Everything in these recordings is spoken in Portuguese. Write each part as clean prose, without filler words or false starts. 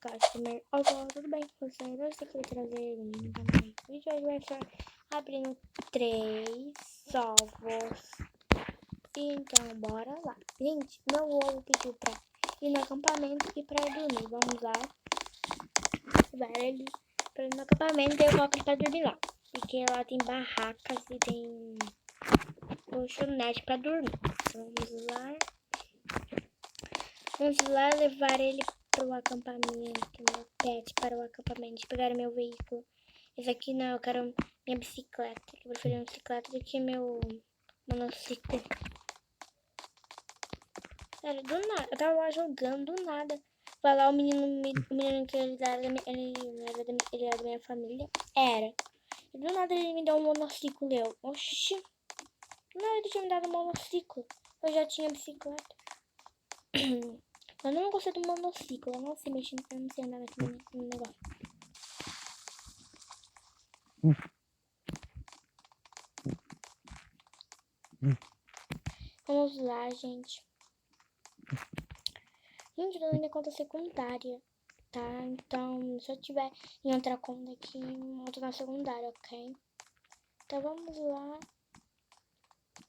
customer. Olá, tudo bem com você? Eu estou aqui trazer um vídeo. Hoje vai estar abrindo 3 ovos. Então, bora lá. Gente, meu ovo pediu pra ir no acampamento e pra dormir. Vamos lá. Levar ele pra ir no acampamento e eu coloco ele pra dormir lá. Porque lá tem barracas e tem colchonete pra dormir. Então, vamos lá levar ele para o acampamento, meu pet para o acampamento, pegar meu veículo. Esse aqui não, eu quero minha bicicleta, eu prefiro minha bicicleta do que meu monociclo. Sério, do nada, eu tava lá jogando, do nada. Vai lá o menino que ele era da minha família, era. E do nada ele me deu um monociclo, oxi, do nada ele tinha me dado um monociclo, eu já tinha bicicleta. Eu não gostei do monociclo, eu não sei mexer, eu não sei andar nesse negócio. Vamos lá, gente. Gente, eu tô na minha conta secundária, tá? Então, se eu tiver em outra conta aqui, eu tô na secundária, ok? Então, vamos lá.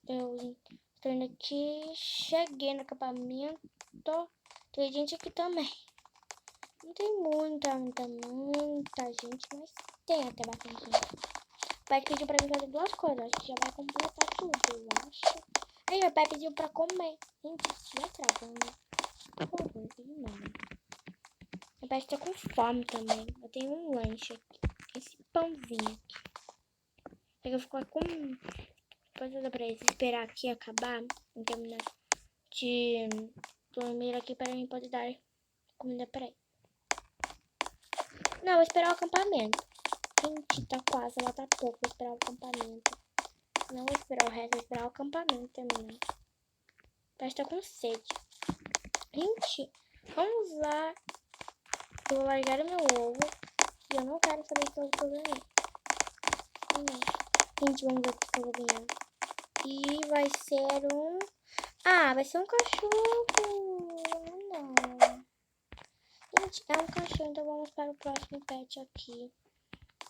Eu tô indo aqui, cheguei no acampamento. Tem gente aqui também. Não tem muita gente, mas tem até bastante gente. O pai pediu pra mim fazer 2 coisas, acho que já vai completar tudo, eu acho. Aí meu pai pediu pra comer. Gente, estiver travando. Por favor, não. Meu pai está com fome também. Eu tenho um lanche aqui. Esse pãozinho aqui. Aí eu fico com... Depois eu dou pra eles esperar aqui acabar. E terminar de dormir aqui para mim poder dar comida pra ele. Não, vou esperar o acampamento. Gente, tá quase, ela tá pouco. Vou esperar o acampamento. Não vou esperar o resto, vou esperar o acampamento também. Parece que tá com sede. Gente, vamos lá. Eu vou largar o meu ovo. E eu não quero saber se eu vou ganhar. Gente, vamos ver o que eu vou ganhar. E vai ser um... Ah, vai ser um cachorro. Não. Gente, é um cachorro, então vamos para o próximo pet aqui.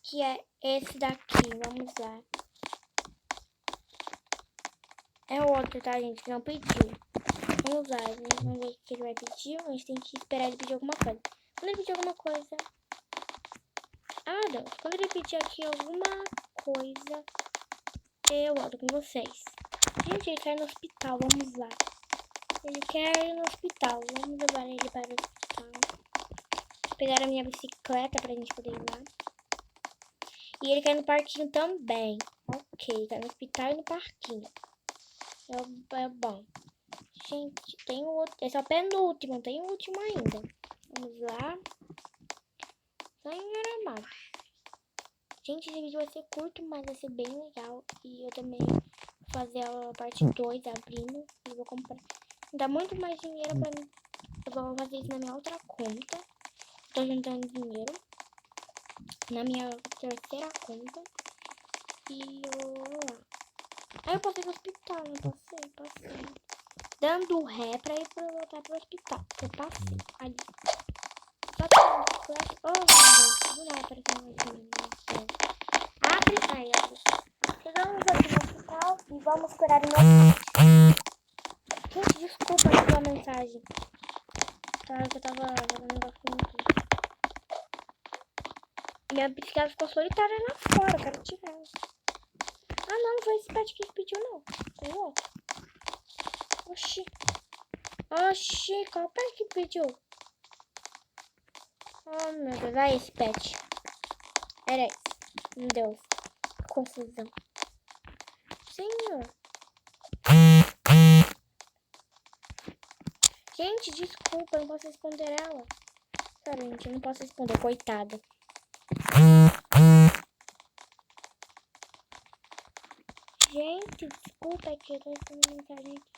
Que é esse daqui, vamos lá. É outro, tá, gente, que não pediu. Vamos lá, gente, vamos ver o que ele vai pedir. A gente tem que esperar ele pedir alguma coisa. Quando ele pedir alguma coisa... Ah, Deus, quando ele pedir aqui alguma coisa, eu volto com vocês. Gente, ele quer ir no hospital, vamos lá. Ele quer ir no hospital, vamos levar ele para o hospital. Pegar a minha bicicleta pra gente poder ir lá. E ele quer ir no parquinho também. Ok, tá no hospital e no parquinho. É bom. Gente, tem o outro. Esse é o penúltimo, tem o último ainda. Vamos lá. Senhor amado. Gente, esse vídeo vai ser curto, mas vai ser bem legal. E eu também vou fazer a parte 2 abrindo. E vou comprar. Dá muito mais dinheiro pra mim. Eu vou fazer isso na minha outra conta. Tô juntando dinheiro na minha terceira conta. E eu vou lá. Aí eu passei no hospital, não passei. Dando ré pra ir voltar pro hospital. Eu passei ali. Só que a bicicleta... Oh, meu Deus. Do nada apareceu uma coisa. Abre aí, abre. Chegamos aqui no hospital e vamos esperar o meu... Gente, desculpa a sua mensagem. Claro que eu tava fazendo um negócio aqui. Minha bicicleta ficou solitária lá fora, eu quero tirar ela. Ah, não foi esse pet que pediu, não. Foi o outro. Oxi. Oxi, qual pet que pediu? Oh, meu Deus, vai esse pet. Era esse. Meu Deus, que confusão. Senhor. Gente, desculpa, eu não posso responder ela. Sério, gente, eu não posso responder, coitada. Gente, desculpa, é que eu tô respondendo mensagem aqui.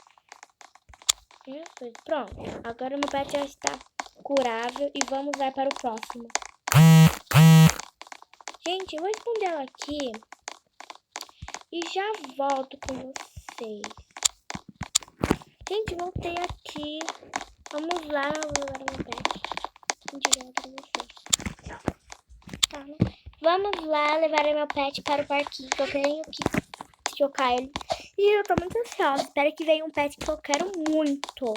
Jesus, pronto. Agora meu pet já está curável e vamos lá para o próximo. Gente, eu vou responder ela aqui e já volto com vocês. Gente, voltei aqui. Vamos lá, eu vou levar meu pet. Gente, eu já volto com vocês. Vamos lá levar meu pet para o parquinho. Eu tenho que chocar ele. E eu tô muito ansiosa. Espero que venha um pet que eu quero muito.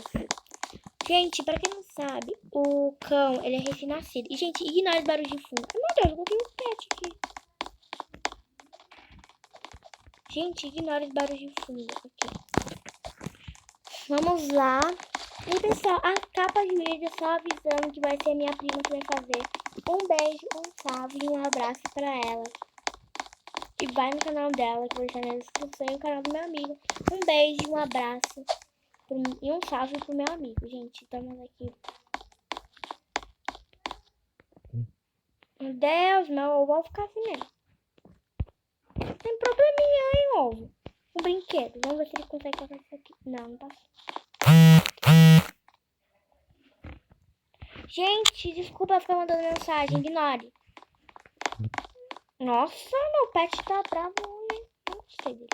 Gente, pra quem não sabe, o cão, ele é recém-nascido. E, gente, ignora os barulhos de fundo. Ai, meu Deus, eu coloquei um pet aqui. Gente, ignora os barulhos de fundo aqui. Vamos lá. E, pessoal, a capa de vídeo só avisando que vai ser minha prima que vai fazer. Um beijo, um salve e um abraço pra ela. E vai no canal dela, que vai estar na descrição, e o canal do meu amigo. Um beijo, um abraço e um salve pro meu amigo, gente. Estamos aqui. Meu Deus, meu ovo vai ficar assim mesmo. Tem probleminha, hein, ovo? Um brinquedo. Vamos ver se ele consegue colocar isso aqui. Não, não tá. Gente, desculpa ficar mandando mensagem. Ignore. Nossa, meu pet tá bravo, hein? Não gostei dele.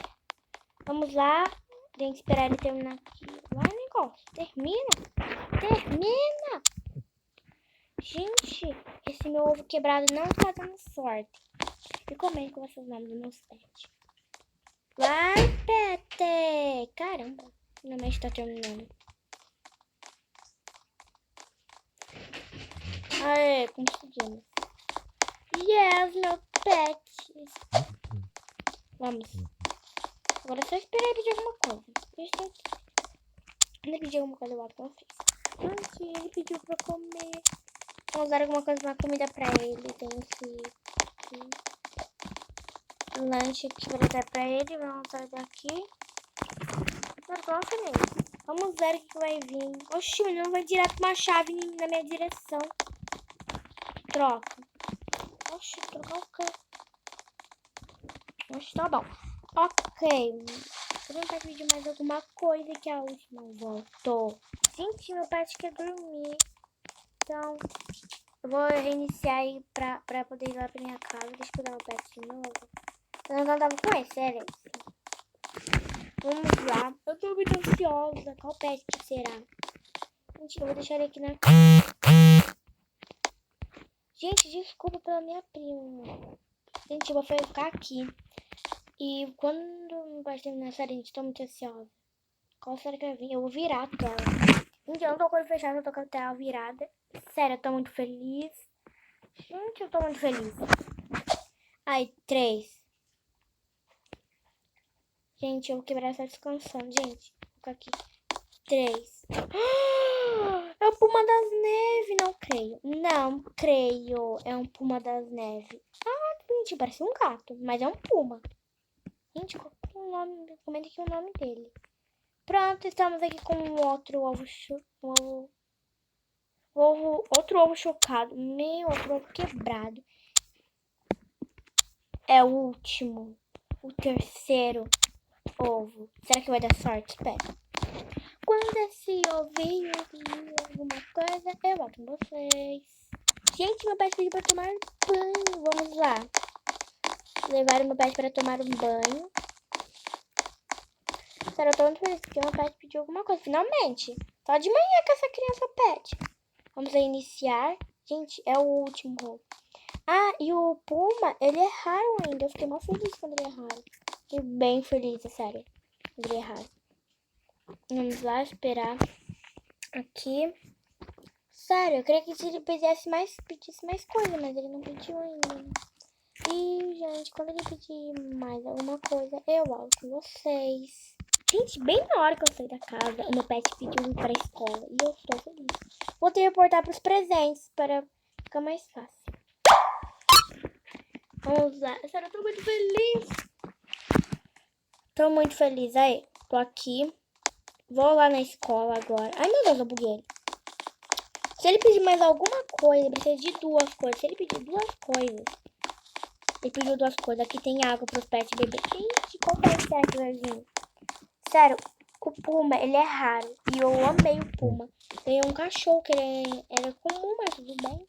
Vamos lá. Tem que esperar ele terminar aqui. Vai, negócio. Termina. Termina. Gente, esse meu ovo quebrado não tá dando sorte. E comenta com vocês nomes dos meus pets. Vai, pet! Caramba, finalmente tá terminando. Aê, conseguimos. Yes, meu pet. Vamos. Agora é só esperar ele pedir alguma coisa. Ele pediu alguma coisa, eu boto pra frente. Gente, ele pediu pra comer. Vamos dar alguma coisa, uma comida pra ele. Tem esse lanche aqui pra dar pra ele. Vamos sair daqui. Nossa, gente. Vamos ver o que vai vir. Oxi, o menino vai direto com uma chave na minha direção. Troca. Oxi, trocar o quê? Oxi, tá bom. Ok. Vou tentar pedir mais alguma coisa que a última voltou. Gente, meu pet quer dormir. Então, eu vou reiniciar aí pra poder ir lá pra minha casa. Deixa eu dar o pet de novo. Eu não tava com esse, sério. Vamos lá. Eu tô muito ansiosa. Qual pet que será? Gente, eu vou deixar ele aqui na casa. Gente, desculpa pela minha prima. Gente, eu vou ficar aqui. E quando meu pai terminar a série, gente, tô muito ansiosa. Qual série que vai vir? Eu vou virar a tela. Gente, eu não tô com o olho fechado, eu tô com a tela virada. Sério, eu tô muito feliz. Gente, eu tô muito feliz. Aí, 3. Gente, eu vou quebrar essa descansando, gente. Vou ficar aqui. 3. É o Puma das Neves, não creio. Não creio. É um Puma das Neves. Ah, gente, parece um gato, mas é um Puma. Gente, qual é o nome? Comenta aqui o nome dele. Pronto, estamos aqui com um outro outro ovo chocado. Meu, outro ovo quebrado. É o último. O terceiro ovo. Será que vai dar sorte? Espera. Quando esse ovinho vir alguma coisa, eu volto com vocês. Gente, meu pet pediu pra tomar banho. Vamos lá. Levar o meu pet para tomar um banho. Sério, eu tô muito feliz porque meu pet pediu alguma coisa. Finalmente. Só de manhã que essa criança pede. Vamos iniciar. Gente, é o último. Ah, e o Puma, ele é raro ainda. Eu fiquei mal feliz quando ele é raro. Fiquei bem feliz, é sério. Ele é raro. Vamos lá esperar aqui. Sério, eu queria que ele pedisse mais coisa, mas ele não pediu ainda. E, gente, quando ele pedir mais alguma coisa, eu volto com vocês. Gente, bem na hora que eu saí da casa, o meu pet pediu ir pra escola. E eu estou feliz. Vou teleportar pros presentes para ficar mais fácil. Vamos lá. Sério, eu tô muito feliz. Tô muito feliz. Aí, tô aqui. Vou lá na escola agora. Ai, meu Deus, eu buguei ele. Se ele pedir mais alguma coisa, ele precisa de 2 coisas. Se ele pedir 2 coisas, ele pediu 2 coisas. Aqui tem água pros pets beber. Gente, qual pet será que vai vir? Sério, o Puma, ele é raro. E eu amei o Puma. Tem um cachorro que ele era comum, mas tudo bem.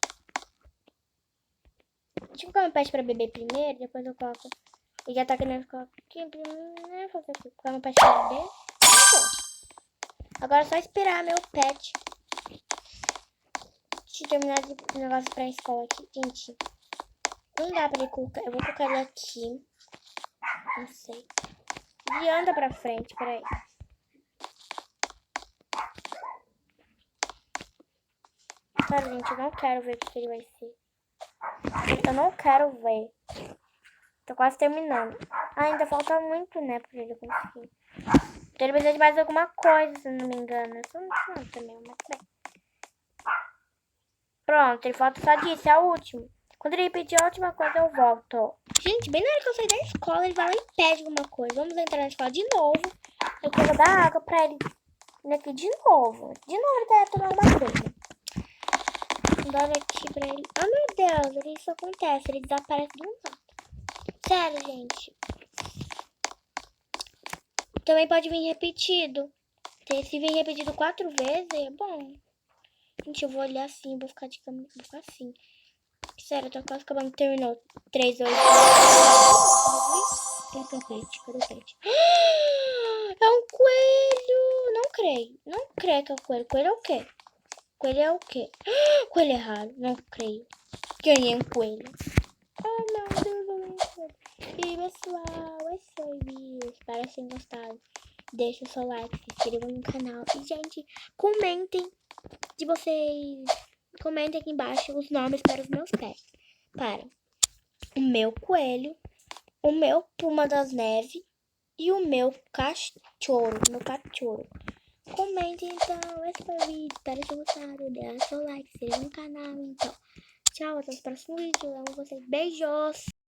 Deixa eu colocar meu pet pra beber primeiro, depois eu coloco. Ele já tá querendo colocar aqui primeiro. Fazer aqui. Colocar meu pet pra beber. Agora é só esperar meu pet. Deixa eu terminar de negócio pra escola aqui. Gente, Não dá pra ele colocar. Eu vou colocar ele aqui. Não sei. E anda pra frente, peraí. Cara, gente, eu não quero ver o que ele vai ser. Eu não quero ver. Tô quase terminando. Ainda falta muito, né, pra ele conseguir. Então ele precisa de mais alguma coisa, se não me engano. Eu sou muito também, mas bem. Pronto, ele falta só disso, é o último. Quando ele pedir a última coisa, eu volto. Gente, bem na hora que eu sair da escola, ele vai lá e pede alguma coisa. Vamos entrar na escola de novo. Eu vou dar água pra ele aqui de novo. De novo ele vai tomar uma coisa. Vou dar aqui pra ele. Ah, meu Deus, isso acontece. Ele desaparece do nada. Sério, gente. Também pode vir repetido. Se vir repetido 4 vezes, é bom. Gente, eu vou olhar assim, vou ficar de câmera, vou ficar assim. Sério, eu tô quase acabando, terminou. 3, 8, 9. Cadê o pet? Cadê o pet? É um coelho! Não creio. Não creio que é um coelho. Coelho é o quê? Coelho é o quê? Coelho é raro. Não creio. Ganhei um coelho. Oh, meu Deus, eu ganhei um coelho. E pessoal, esse foi o vídeo. Espero que tenham gostado. Deixe o seu like, se inscreva no canal. E, gente, comentem de vocês. Comentem aqui embaixo os nomes para os meus pets. Para o meu coelho, o meu puma das neves e o meu cachorro. Comentem então. Esse foi o vídeo. Espero que tenham gostado. Deixe o seu like, se inscreva no canal. Então, tchau. Até os próximos vídeos. Eu amo vocês. Beijos.